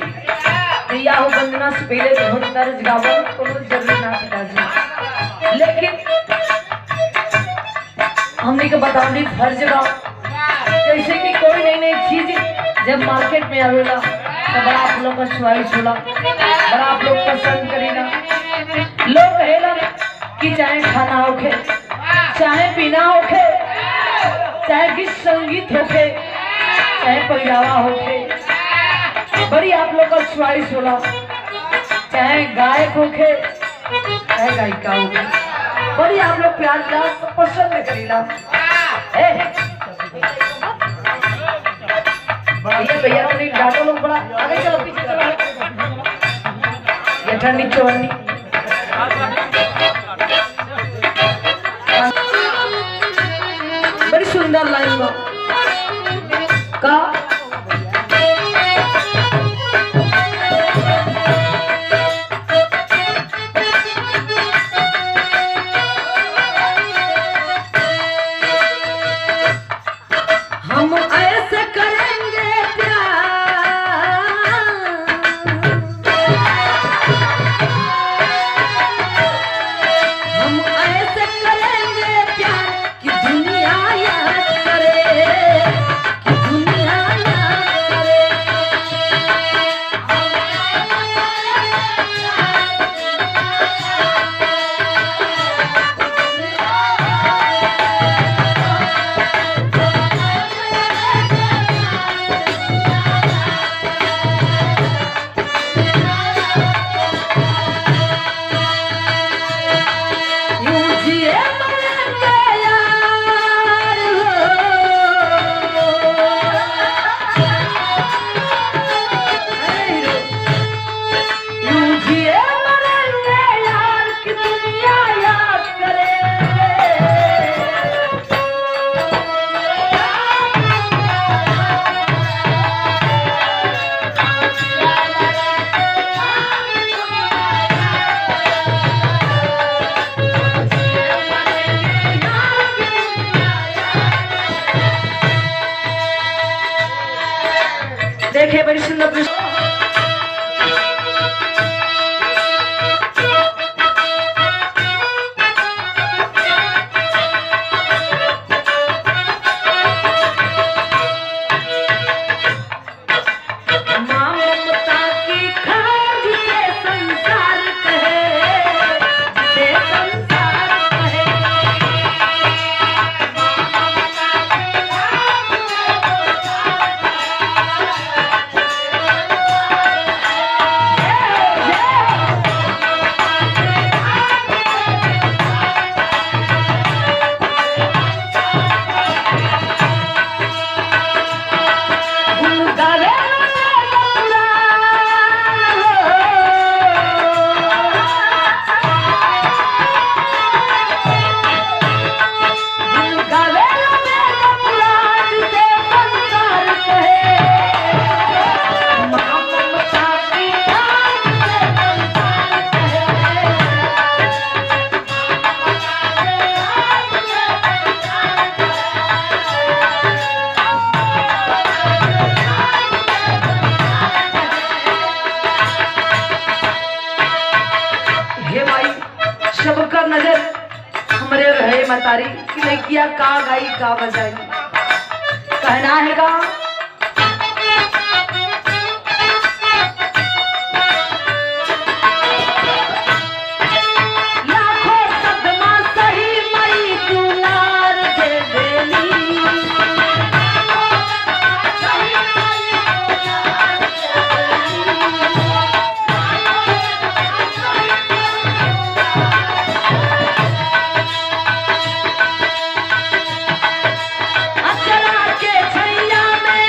दिया हो वंदना से पहले बहुत दर्ज गावल कोनो जरूरी ना पिताजी, लेकिन हमने के बतावली फर्ज बा। जैसे कि कोई नई नई चीज जब मार्केट में आवेला तो बड़ा आप लोग का च्वाइस होला, बड़ा आप लोग पसंद करेला। लोग कहेला कि चाहे खाना होखे, चाहे पीना होखे, चाहे गीत संगीत होखे, चाहे पहरावा होखे, बड़ी आप लोग का च्वाइस होला। चाहे गायक होखे, चाहे गायिका होखे, बड़ी आप लोग प्यार पसंद करेला। भैया अपनी डाटो लोग बड़ा आगे चलो, पीछे चलो, ये ठंडी चवन्नी बड़ी सुंदर लाइन का देखे बड़ी सुंदर सबका नजर हमरे रहे मतारी कि लड़किया का गाई का बजाई कहना है गा। के छैया में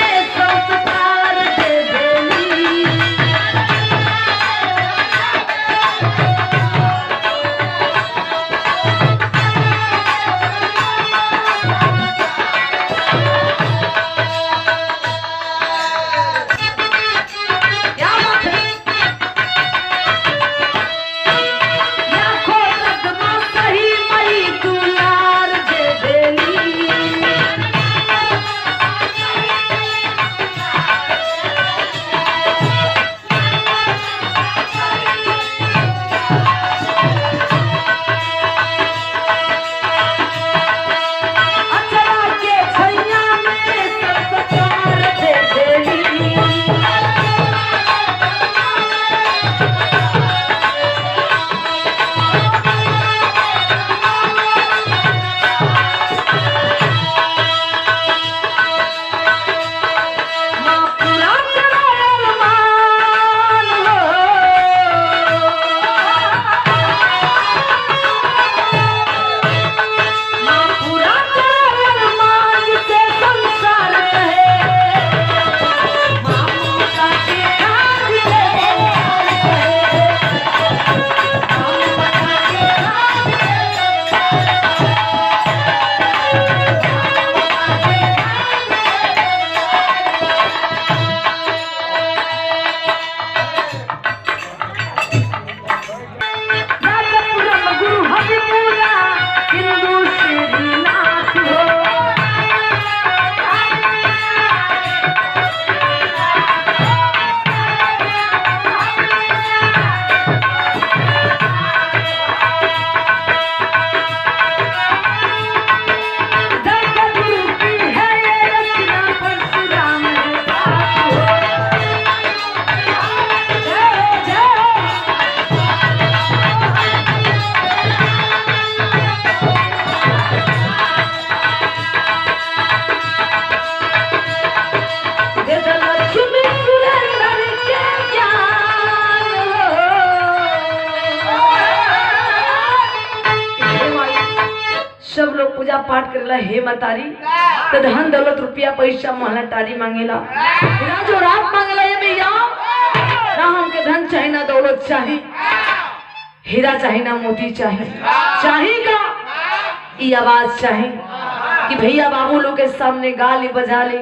हे मतारी तो धन दौलत रुपया पैसा महला टारी मांगेला ना जो रात मांगेला ये भैया ना हमके धन चाहिए ना दौलत चाहिए हीरा चाहिए ना मोती चाहिए चाहिएगा ये आवाज चाहिए कि भैया बाबू लोग के सामने गाली बजा ले